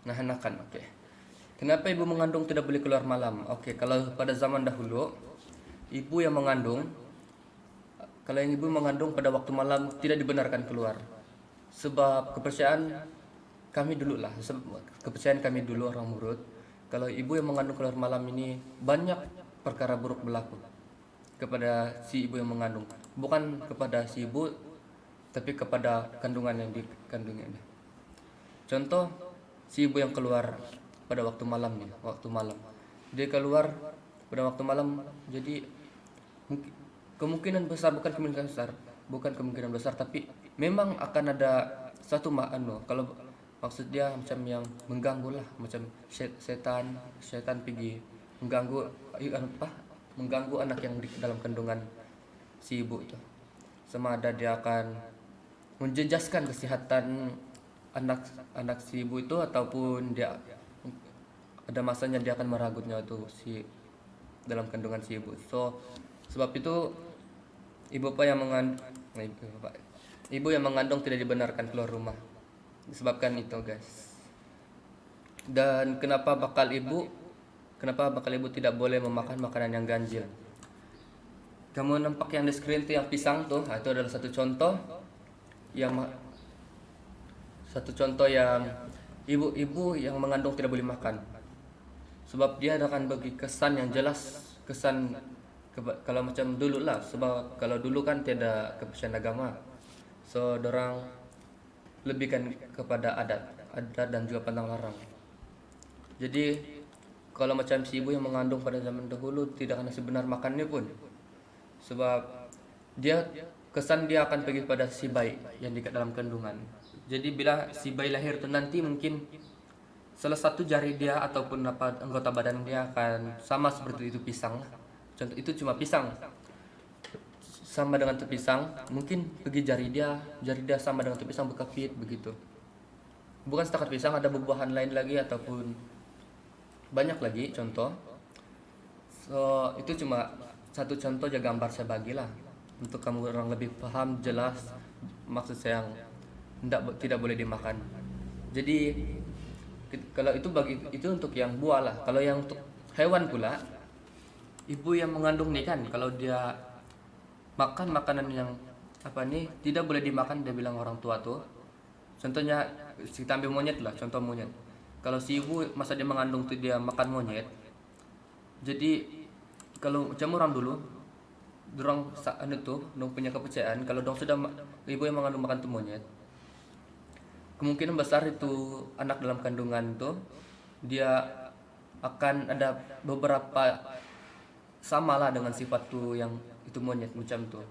Nahan-nakan, oke. Kenapa ibu mengandung tidak boleh keluar malam? Oke, kalau pada zaman dahulu, ibu yang mengandung, kalau yang ibu mengandung pada waktu malam tidak dibenarkan keluar. Sebab kepercayaan kami dulu lah, kepercayaan kami dulu orang Murut, kalau ibu yang mengandung keluar malam ini banyak perkara buruk berlaku kepada si ibu yang mengandung. Bukan kepada si ibu, tapi kepada kandungan yang dikandungnya. Contoh, si ibu yang keluar pada waktu malam nih, waktu malam. Dia keluar pada waktu malam, jadi kemungkinan besar, bukan kemungkinan besar, tapi memang akan ada satu kalau maksud dia macam yang mengganggu lah, macam setan pergi mengganggu mengganggu anak yang di dalam kandungan si ibu itu. Sama ada dia akan menjejaskan kesehatan anak anak si ibu itu, ataupun dia ada masanya dia akan meragutnya itu si dalam kandungan si ibu. So sebab itu ibu apa yang mengandung ibu yang mengandung tidak dibenarkan keluar rumah disebabkan itu, guys. Dan kenapa bakal ibu tidak boleh memakan makanan yang ganjil? Kamu nampak yang di screen tuh yang pisang tuh, itu adalah yang satu contoh yang ibu-ibu yang mengandung tidak boleh makan. Sebab dia akan bagi kesan yang jelas, kalau macam dulu lah, sebab kalau dulu kan tiada kepercayaan agama. So dorang lebihkan kepada adat dan juga pantang larang. Jadi kalau macam si ibu yang mengandung pada zaman dahulu tidak akan sebenar makannya pun, sebab kesan dia akan pergi pada si bayi yang di dalam kandungan. Jadi bila si bayi lahir itu nanti mungkin salah satu jari dia ataupun apa anggota badan dia akan sama seperti itu pisang. Contoh itu cuma pisang. Sama dengan pisang, mungkin pergi jari dia sama dengan pisang berkepit begitu. Bukan setakat pisang, ada buah-buahan lain lagi ataupun banyak lagi contoh. So itu cuma satu contoh aja, gambar saya bagilah untuk kamu orang lebih paham jelas maksud saya yang tidak boleh dimakan. Jadi kalau itu untuk yang buah lah. Kalau yang untuk hewan pula, ibu yang mengandung nih kan, kalau dia makan makanan yang apa nih tidak boleh dimakan, dia bilang orang tua tuh. Contohnya kita ambil monyet lah, contoh monyet. Kalau si ibu masa dia mengandung tuh dia makan monyet, jadi kalau macam orang dulu, dorang tuh dong punya kepercayaan kalau dong sudah ibu yang mengandung makan tuh monyet, kemungkinan besar itu anak dalam kandungan tuh dia akan ada beberapa sama lah dengan sifat tuh yang itu monyet macam tuh.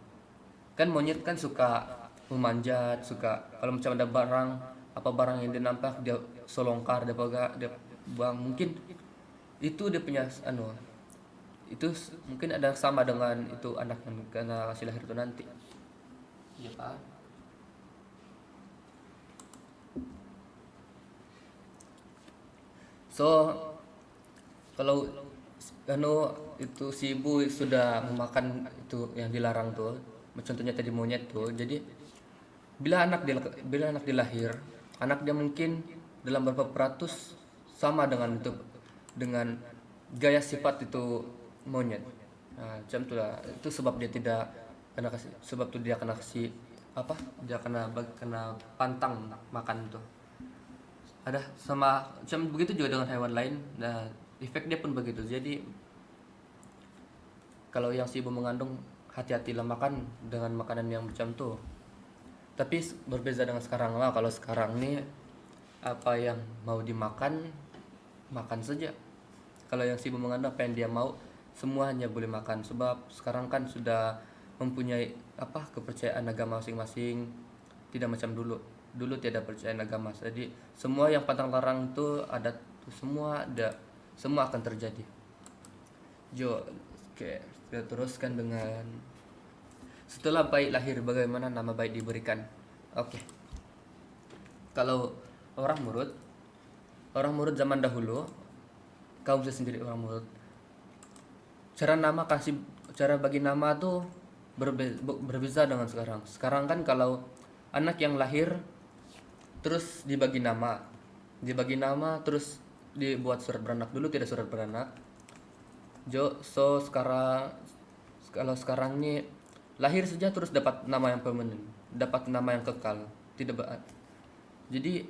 Kan monyet kan suka memanjat, suka kalau macam ada barang yang dia nampak dia solongkar, dia buang. Mungkin itu dia punya itu mungkin ada sama dengan itu anak yang kena kasih lahir itu nanti. Iya Pak. So kalau itu si ibu sudah memakan itu yang dilarang tuh, contohnya tadi monyet tuh. Jadi bila anak dilahir, anak dia mungkin dalam beberapa peratus sama dengan dengan gaya sifat itu monyet. Nah, macam tu lah. Itu sebab dia tidak sebab tu dia kena kasih apa? Dia kena pantang makan tuh. Ada sama macam begitu juga dengan hewan lain. Nah, efek dia pun begitu. Jadi kalau yang si ibu mengandung, hati-hatilah makan dengan makanan yang macam tuh. Tapi berbeza dengan sekarang lah. Kalau sekarang nih apa yang mau dimakan makan saja. Kalau yang si ibu mengandung apa yang dia mau semuanya boleh makan. Sebab sekarang kan sudah mempunyai kepercayaan agama masing-masing. Tidak macam dulu. Dulu tiada percayaan agama. Jadi semua yang pantang larang itu adat semua akan terjadi. Oke, kita teruskan dengan setelah bayi lahir bagaimana nama bayi diberikan. Oke. Kalau orang Murut zaman dahulu, kaum saya sendiri orang Murut, cara bagi nama tuh berbeza dengan sekarang. Sekarang kan kalau anak yang lahir terus dibagi nama, dibagi nama terus dibuat surat beranak. Dulu tidak surat beranak. So sekarang, kalau sekarang ini lahir saja terus dapat nama yang permanen, dapat nama yang kekal, tidak jadi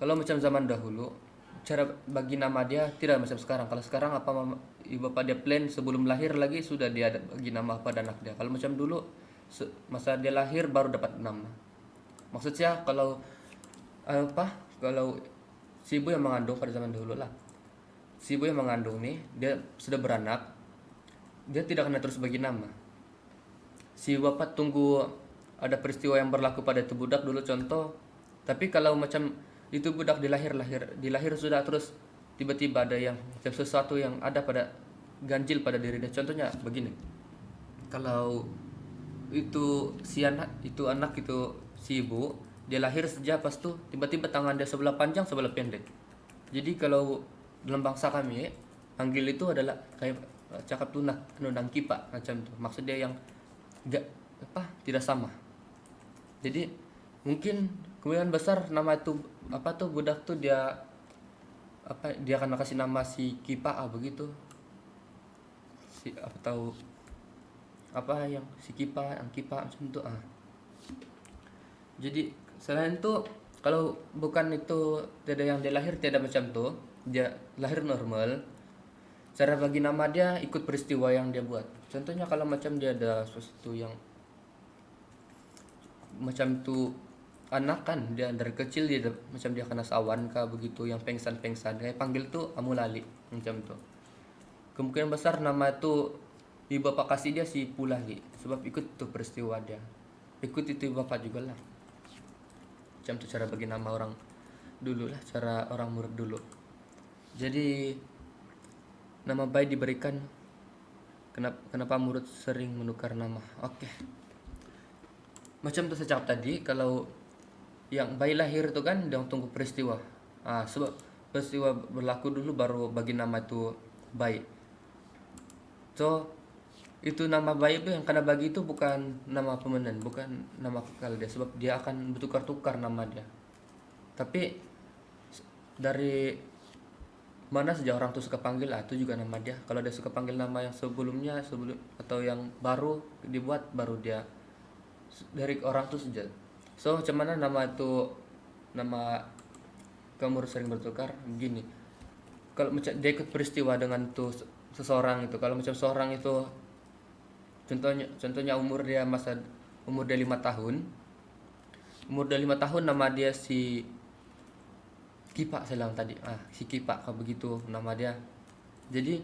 kalau macam zaman dahulu cara bagi nama dia tidak macam sekarang. Kalau sekarang apa ibu bapak dia plan sebelum lahir lagi sudah dia bagi nama pada anak dia. Kalau macam dulu masa dia lahir baru dapat nama. Maksudnya kalau apa, kalau si ibu yang mengandung pada zaman dahulu lah, si ibu yang mengandung nih dia sudah beranak, dia tidak akan terus bagi nama. Si bapak tunggu ada peristiwa yang berlaku pada itu budak dulu contoh. Tapi kalau macam itu budak dilahir sudah terus tiba-tiba ada yang macam sesuatu yang ada pada ganjil pada diri dia. Contohnya begini, kalau itu si anak itu si ibu dia lahir saja pas tuh tiba-tiba tangan dia sebelah panjang sebelah pendek. Jadi kalau dalam bangsa kami panggil itu adalah kayak cakap tunak nundang kipa macam tuh. Maksud dia yang enggak apa tidak sama. Jadi mungkin kemungkinan besar nama itu apa tuh budak tuh dia apa dia akan kasih nama si kipa begitu. Si apa tahu apa yang si kipa yang kipa macam itu Jadi selain itu kalau bukan itu tidak yang dia lahir tidak macam tuh, dia lahir normal. Cara bagi nama dia ikut peristiwa yang dia buat. Contohnya kalau macam dia ada sesuatu yang macam tu anak kan dia dari kecil dia macam dia kena sawan kah begitu yang pengsan kayak panggil tuh amulali macam tuh. Kemungkinan besar nama itu ibu bapak kasih dia si Pulali sebab ikut tuh peristiwa dia. Ikut itu ibu bapak juga lah. Macam tuh cara bagi nama orang dulu lah, cara orang murid dulu. Jadi nama bayi diberikan kenapa murid sering menukar nama. Oke. Macam tuh saya cakap tadi, kalau yang bayi lahir itu kan dia tunggu peristiwa. Sebab peristiwa berlaku dulu baru bagi nama itu bayi. So itu nama bayi itu yang kena bagi itu bukan nama permanen, bukan nama kekal dia, sebab dia akan bertukar-tukar nama dia. Tapi dari mana saja orang tuh suka panggil itu juga nama dia. Kalau dia suka panggil nama yang sebelum atau yang baru dibuat baru dia dari orang tuh saja. So macam mana nama itu nama kamu sering bertukar begini. Kalau macam dia ikut peristiwa dengan tuh seseorang itu, kalau macam seorang itu contohnya umur dia 5 tahun. Umur dia 5 tahun nama dia si Kipa saya bilang tadi. Si Kipa kalau begitu nama dia. Jadi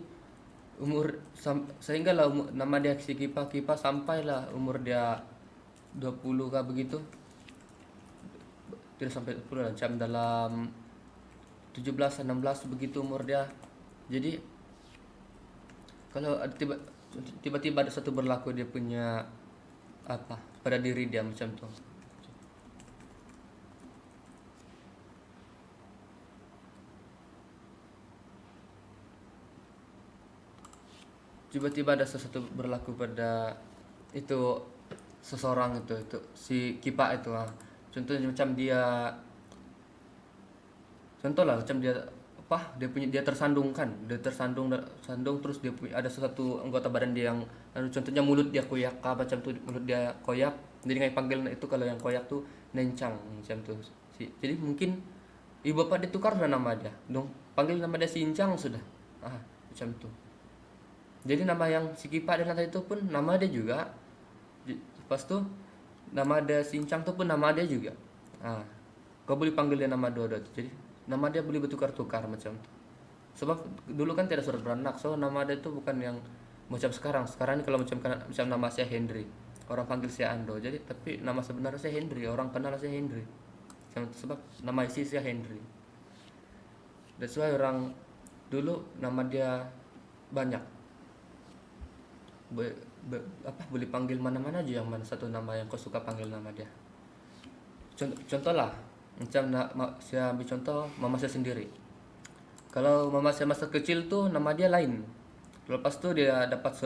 sehingga lah nama dia si Kipa sampailah umur dia 20 kah begitu. Tidak sampai 20 macam dalam 17 16 begitu umur dia. Jadi kalau tiba-tiba ada satu berlaku dia punya apa pada diri dia macam tuh. Tiba-tiba ada sesuatu berlaku pada itu seseorang itu si Kipa itu. Contohnya macam macam dia tersandung terus dia punya ada sesuatu anggota badan dia yang contohnya mulut dia koyak macam tuh, mulut dia koyak jadi kayak panggil itu kalau yang koyak tuh nencang macam tuh. Jadi mungkin ibu bapak ditukar sudah nama dia dong, panggil nama dia Sincang sudah macam tuh. Jadi nama yang si Kipa dan itu pun nama dia juga. Pas tuh nama dia Sincang tuh pun nama dia juga. Kau boleh panggil dia nama dua-dua tuh. Jadi nama dia boleh bertukar-tukar macam tuh. Sebab dulu kan tidak surat beranak, so nama dia tuh bukan yang macam sekarang. Sekarang ini kalau macam nama saya Henry, orang panggil saya Ando. Jadi tapi nama sebenarnya saya Henry, orang kenal saya Henry. Sebab nama isi saya Henry. That's why orang dulu nama dia banyak. Boleh panggil mana-mana aja, yang mana satu nama yang kau suka panggil nama dia. Contoh lah macam saya ambil contoh mama saya sendiri. Kalau mama saya masa kecil tuh nama dia lain. Lepas tuh dia dapat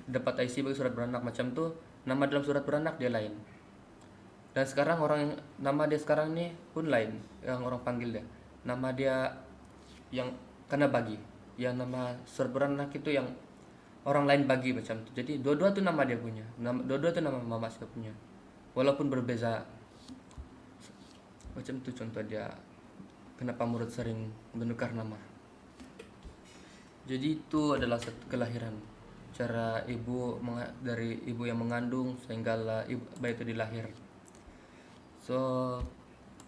dapat IC bagi surat beranak macam tuh, nama dalam surat beranak dia lain. Dan sekarang nama dia sekarang nih pun lain, yang orang panggil dia. Nama dia yang karena bagi, yang nama surat beranak itu yang orang lain bagi macam itu. Jadi dua-dua tuh nama dia punya. Dua-dua tuh nama mama saya punya. Walaupun berbeza macam itu contoh dia kenapa murid sering menukar nama. Jadi itu adalah satu kelahiran, cara dari ibu yang mengandung sehingga bayi itu dilahir. So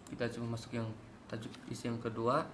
kita coba masuk yang tajuk isi yang kedua.